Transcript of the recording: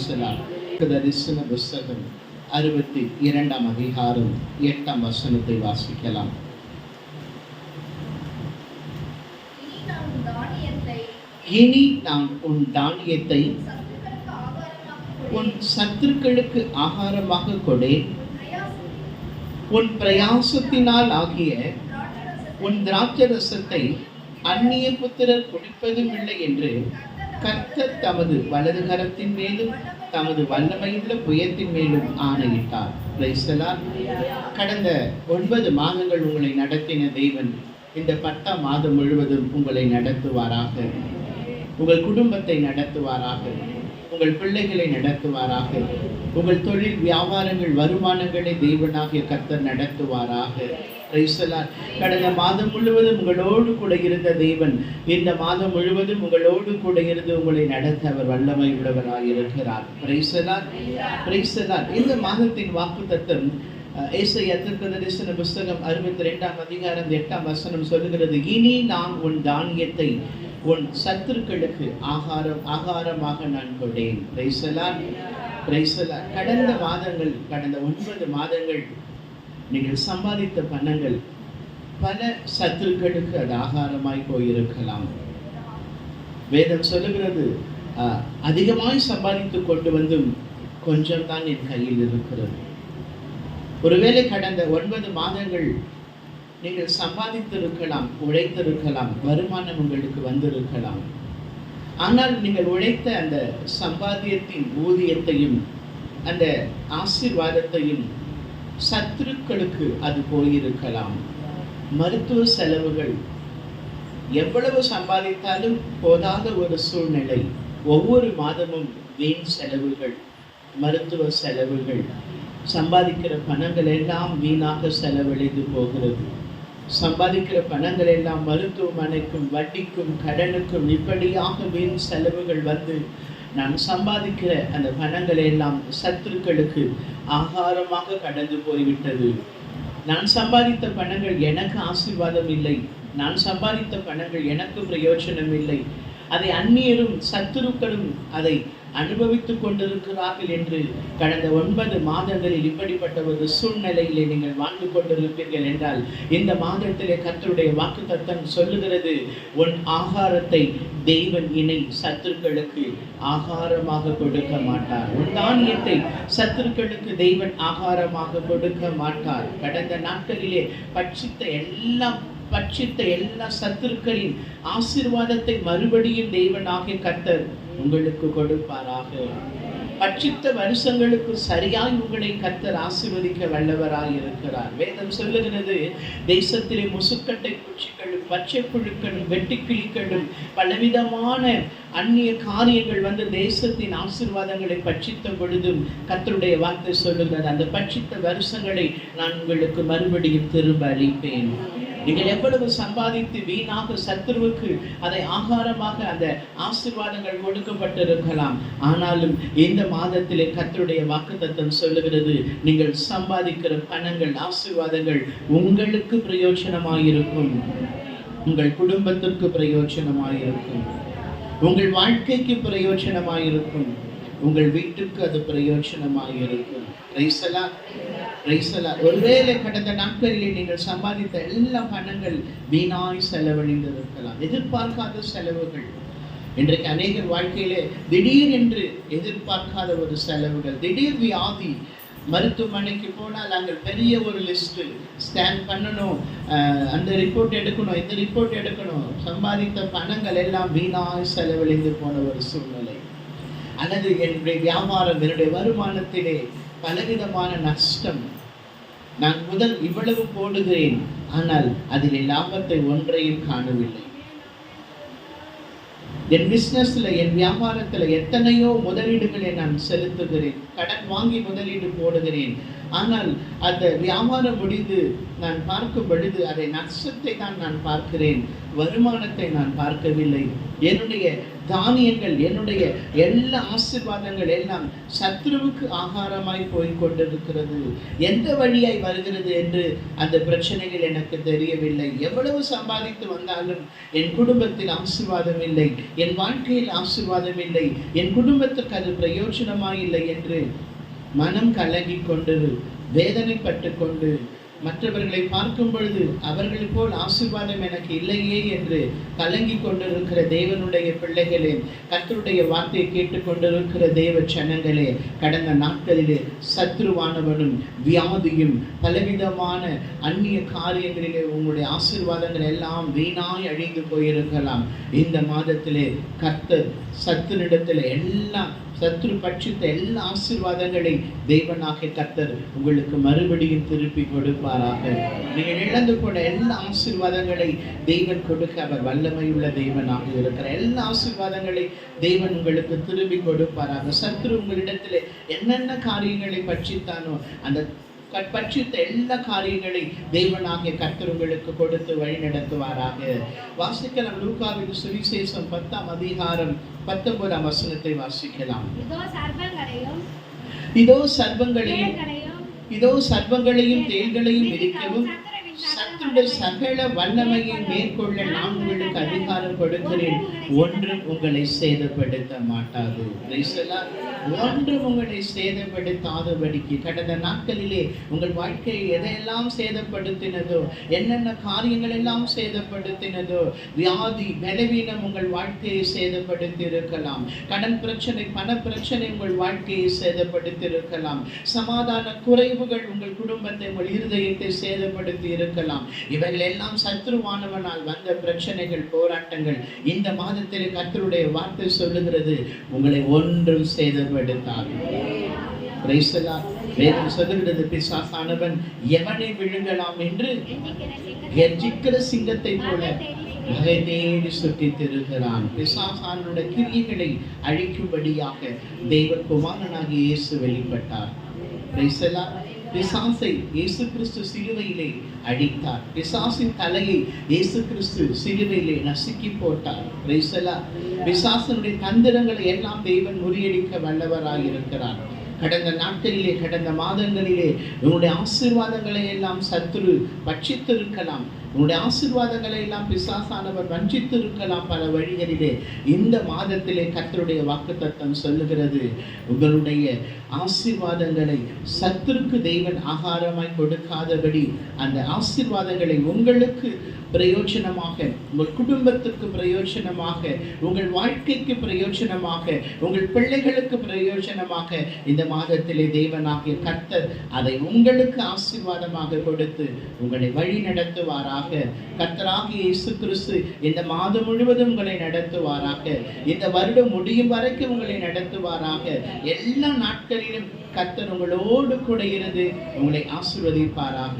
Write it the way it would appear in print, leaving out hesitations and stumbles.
பிரைசலாம். தரிசன புஸ்தகம் 62 அதிகாரம் 8 வசனத்தை வாசிக்கலாம். இனி நான் உன் தானியத்தை உன் சத்துருக்களுக்கு ஆகாரமாக கொடேன், உன் பிரயாசத்தினால் ஆகிய உன் திராட்சரசத்தை அந்நிய புத்திரர் குடிப்பதும் இல்லை என்று கர்த்தர் தமது வலது கரத்தின் மேலும் தமது வல்லமையுள்ள புயத்தின் மேலும் ஆணையிட்டார். பிரைசலார். கடந்த 9 மாதங்கள் உங்களை நடத்தின தேவன் இந்த 10ஆம் மாதம் முழுவதும் உங்களை நடத்துவாராக. உங்கள் குடும்பத்தை நடத்துவாராக, உங்கள் பிள்ளைகளை நடத்துவாராக, உங்கள் தொழில் வியாபாரங்கள் வருமானங்களை தேவனாகிய கர்த்தர் நடத்துவாராக. பிரைசலார். கடந்த மாதம் முழுவதும் உங்களோடு கூட இருந்த தேவன் இந்த மாதம் முழுவதும் உங்களோடு கூட இருந்து உங்களை நடத்த அவர் வல்லமை உள்ளவராக இருக்கிறார். பிரைசலார். பிரைசலார். இந்த மாதத்தின் வாக்குத்தத்தம் ஏசாயா தீர்க்கதரிசன புஸ்தகம் 62 அதிகாரம் 8 வசனம் சொல்லுகிறது, இனி நான் உன் தானியத்தை உன் சத்துருக்களுக்கு ஆகாரமாக நான் கொண்டேன். பிரைசலார். பிரைசலார். கடந்த 9 மாதங்கள் நீங்கள் சம்பாதித்த பணங்கள் பல சத்துருக்களுக்கு அது ஆகாரமாய் போயிருக்கலாம். வேதம் சொல்லுகிறது, அதிகமாய் சம்பாதித்து கொண்டு வந்தும் கொஞ்சம் தான் என் கையில் இருக்கிறது. ஒருவேளை கடந்த 9 மாதங்கள் நீங்கள் சம்பாதித்திருக்கலாம், உழைத்திருக்கலாம், வருமானம் உங்களுக்கு வந்திருக்கலாம். ஆனால் நீங்கள் உழைத்த அந்த சம்பாத்தியத்தின் ஊதியத்தையும் அந்த ஆசீர்வாதத்தையும் சத்துருக்களுக்கு அது போயிருக்கலாம். மருத்துவ செலவுகள் எவ்வளவு சம்பாதித்தாலும் போதாத ஒரு சூழ்நிலை. ஒவ்வொரு மாதமும் வீண் செலவுகள், மருத்துவ செலவுகள், சம்பாதிக்கிற பணங்கள் எல்லாம் வீணாக செலவழிந்து போகிறது. சம்பாதிக்கிற பணங்கள் எல்லாம் மருத்துவமனைக்கும் வட்டிக்கும் கடனுக்கும் இப்படியாக வீண் செலவுகள் வந்து நான் சம்பாதிக்கிற அந்த பணங்கள் எல்லாம் சத்துருக்களுக்கு ஆகாரமாக கடந்து போய்விட்டது. நான் சம்பாதித்த பணங்கள் எனக்கு ஆசீர்வாதம் இல்லை, நான் சம்பாதித்த பணங்கள் எனக்கு பிரயோஜனம் இல்லை, அதை அந்நியரும் சத்துருக்களும் அதை அனுபவித்துக் கொண்டிருக்கிறார்கள் என்று கடந்த 9 மாதங்களில் இப்படிப்பட்ட ஒரு சூழ்நிலையிலே நீங்கள் வாழ்ந்து கொண்டிருப்பீர்கள் என்றால், இந்த மாதத்திலே கர்த்தருடைய வாக்குத்தத்தம் சொல்லுகிறது, உன் ஆகாரத்தை தேவன் இணை சத்துருக்களுக்கு ஆகாரமாக கொடுக்க மாட்டார். உன் தானியத்தை சத்துருக்களுக்கு தேவன் ஆகாரமாக கொடுக்க மாட்டார். கடந்த நாட்களிலே பட்சித்த எல்லா சத்துருக்களின் ஆசீர்வாதத்தை மறுபடியும் தேவனாகிய கர்த்தர் உங்களுக்கு கொடுப்பாராக. பட்சித்த வருஷங்களுக்கு சரியாய் உங்களை கர்த்தர் ஆசீர்வதிக்க வல்லவராய் இருக்கிறார். வேதம் சொல்லுகிறது, தேசத்திலே முசுக்கட்டை பூச்சிகளும் பச்சை புழுக்களும் வெட்டுக்கிளிகளும் பலவிதமான அந்நிய காரியங்கள் வந்து தேசத்தின் ஆசீர்வாதங்களை பட்சித்த பொழுதும் கர்த்தருடைய வார்த்தை சொல்லுகிறது, அந்த பட்சித்த வருஷங்களை நான் உங்களுக்கு மறுபடியும் திரும்ப அளிப்பேன். நீங்கள் எவ்வளவு சம்பாதித்து வீணாக சத்துருவுக்கு அதை ஆகாரமாக அந்த ஆசீர்வாதங்கள் கொடுக்கப்பட்டிருக்கலாம். ஆனாலும் இந்த மாதத்திலே கர்த்தருடைய வாக்குத்தத்தம் சொல்லுகிறது, நீங்கள் சம்பாதிக்கிற பணங்கள், ஆசீர்வாதங்கள் உங்களுக்கு பிரயோஜனமாயிருக்கும், உங்கள் குடும்பத்திற்கு பிரயோஜனமாயிருக்கும், உங்கள் வாழ்க்கைக்கு பிரயோஜனமாயிருக்கும், உங்கள் வீட்டுக்கு அது பிரயோஜனமாயிருக்கும். ஒருவேளை கடந்த நாட்களிலே நீங்கள் சம்பாதித்த எல்லா பணங்கள் வீணாய் செலவழிந்திருக்கலாம். எதிர்பார்க்காத செலவுகள். இன்றைக்கு அநேகர் வாழ்க்கையிலே திடீர் என்று எதிர்பார்க்காத ஒரு செலவுகள், திடீர் வியாதி, மருத்துவமனைக்கு போனால் நாங்கள் பெரிய ஒரு லிஸ்ட் ஸ்கேன் பண்ணணும், அந்த ரிப்போர்ட் எடுக்கணும், இந்த ரிப்போர்ட் எடுக்கணும். சம்பாதித்த பணங்கள் எல்லாம் வீணாய் செலவழிந்து போன ஒரு சூழ்நிலை. அல்லது என்னுடைய வியாபாரம், என்னுடைய வருமானத்திலே பலவிதமான நஷ்டம். நான் முதல் இவ்வளவு போடுகிறேன், ஆனால் அதில் லாபத்தை ஒன்றையும் காணவில்லை. என் பிஸ்னஸ்ல, என் வியாபாரத்துல எத்தனையோ முதலீடுகளை நான் செலுத்துகிறேன், கடன் வாங்கி முதலீடு போடுகிறேன். ஆனால் அந்த வியாபாரம் முடிந்து நான் பார்க்கும் பொழுது அதை நஷ்டத்தை தான் நான் பார்க்கிறேன், வருமானத்தை நான் பார்க்கவில்லை. என்னுடைய தானியங்கள், என்னுடைய எல்லா ஆசீர்வாதங்கள் எல்லாம் சத்ருவுக்கு ஆகாரமாய் போய் கொண்டிருக்கிறது. எந்த வழியாய் வருகிறது என்று அந்த பிரச்சனைகள் எனக்கு தெரியவில்லை. எவ்வளவு சம்பாதித்து வந்தாலும் என் குடும்பத்தில் ஆசீர்வாதம் இல்லை, என் வாழ்க்கையில் ஆசீர்வாதம் இல்லை, என் குடும்பத்துக்கு அது பிரயோஜனமாய் இல்லை என்று மனம் கலங்கி கொண்டு, வேதனைப்பட்டு கொண்டு, மற்றவர்களை பார்க்கும் பொழுது அவர்கள் போல் ஆசீர்வாதம் எனக்கு இல்லையே என்று கலங்கி கொண்டிருக்கிற தேவனுடைய பிள்ளைகளே, கர்த்தருடைய வார்த்தையை கேட்டுக்கொண்டிருக்கிற தேவ ஜனங்களே, கடந்த நாட்களிலே சத்ருவானவனும் வியாதியும் பலவிதமான அந்நிய காரியங்களிலே உங்களுடைய ஆசீர்வாதங்கள் எல்லாம் வீணாய் அழிந்து போயிருக்கலாம். இந்த மாதத்திலே கர்த்தர் சத்துரிடத்தில் எல்லாம் சத்ரு பட்சித்த எல்லா ஆசீர்வாதங்களை தேவனாகிய கர்த்தர் உங்களுக்கு மறுபடியும் திருப்பி கொடுப்பாராக. நீங்கள் இழந்து போன எல்லா ஆசீர்வாதங்களை தேவன் கொடுக்க அவர் வல்லமையுள்ள தேவனாக இருக்கிற எல்லா ஆசீர்வாதங்களை தேவன் உங்களுக்கு திருப்பி கொடுப்பாராக. சத்ரு உங்களிடத்தில் என்னென்ன காரியங்களை பட்சித்தானோ அந்த பட்சித்த எல்லா காரியங்களை தேவனாகிய கர்த்தர் உங்களுக்கு கொடுத்து வழி நடத்துவாராக. வாசிக்கலாம் லூக்காவின் சுவிசேஷம் 10ஆம் அதிகாரம் 19ஆம் வசனத்தை வாசிக்கலாம். இதோ சர்ப்பங்களையும் தேள்களையும் மிதிக்கவும் சத்துருடைய சகல வல்லமையை மேற்கொள்ள நான் உங்களுக்கு அதிகாரம் கொடுக்கிறேன், ஒன்றும் உங்களை சேதப்படுத்த மாட்டாது. ஒன்றும் உங்களை சேதப்படுத்தாதபடிக்கு கடந்த நாட்களிலே உங்கள் வாழ்க்கையை எதையெல்லாம் சேதப்படுத்தினதோ, என்னென்ன காரியங்கள் எல்லாம் சேதப்படுத்தினதோ, வியாதி பலவீனம் உங்கள் வாழ்க்கையை சேதப்படுத்தி இருக்கலாம், கடன் பிரச்சனை பண பிரச்சனை உங்கள் வாழ்க்கையை சேதப்படுத்தி இருக்கலாம், சமாதான குறைவுகள் உங்கள் குடும்பத்தை உங்கள் இருதயத்தை சேதப்படுத்தி இருக்கலாம். இவைகள் எல்லாம் சத்ருவானவனால் வந்த பிரச்சனைகள், போராட்டங்கள். இந்த மாதத்தில் கர்த்தருடைய வார்த்தை சொல்லுகிறது, உங்களை ஒன்றும் சேதப்படுத்தாது. வேதம் சொல்லுகிறது, பிசாசானவன் எவனை விழுங்கலாம் என்று கர்ஜிக்கிற சிங்கத்தை போல வகை தேடி சுற்றி திருகிறான். பிசாசானுடைய கிரியைகளை அழிக்கும்படியாக தேவகுமாரனாகிய இயேசு வெளிப்பட்டார். பிசாசை இயேசு கிறிஸ்து சிலுவையிலே அடித்தார். பிசாசின் தலையை இயேசு கிறிஸ்து சிலுவையிலே நசுக்கி போட்டார். பிசாசனுடைய தந்திரங்களை எல்லாம் தேவன் முறியடிக்க வல்லவராயிருக்கிறார். கடந்த நாட்களிலே, கடந்த மாதங்களிலே உங்களுடைய ஆசீர்வாதங்களை எல்லாம் சத்துரு பட்சித்திருக்கலாம், உங்களுடைய ஆசீர்வாதங்களை எல்லாம் பிசாசானவர் வஞ்சித்திருக்கலாம் பல வழிகளிலே. இந்த மாதத்திலே கர்த்தருடைய வாக்குத்தத்தம் சொல்லுகிறது, உங்களுடைய ஆசீர்வாதங்களை சத்துருக்கு தேவன் ஆகாரமாய் கொடுக்காதபடி அந்த ஆசீர்வாதங்களை உங்களுக்கு பிரயோஜனமாக, உங்கள் குடும்பத்துக்கு பிரயோஜனமாக, உங்கள் வாழ்க்கைக்கு பிரயோஜனமாக, உங்கள் பிள்ளைகளுக்கு பிரயோஜனமாக இந்த மாதத்திலே தேவனாகிய கர்த்தர் அதை உங்களுக்கு ஆசீர்வாதமாக கொடுத்து உங்களை வழி நடத்துவாராக. கர்த்தராகிய இயேசு கிறிஸ்து இந்த மாதம் முழுவதும் உங்களை நடத்துவாராக. இந்த வருடம் முடியும் வரைக்கும் உங்களை நடத்துவாராக. எல்லா நாட்களிலும் கர்த்தர் உங்களோடு கூட இருந்து உங்களை ஆசீர்வதிப்பாராக.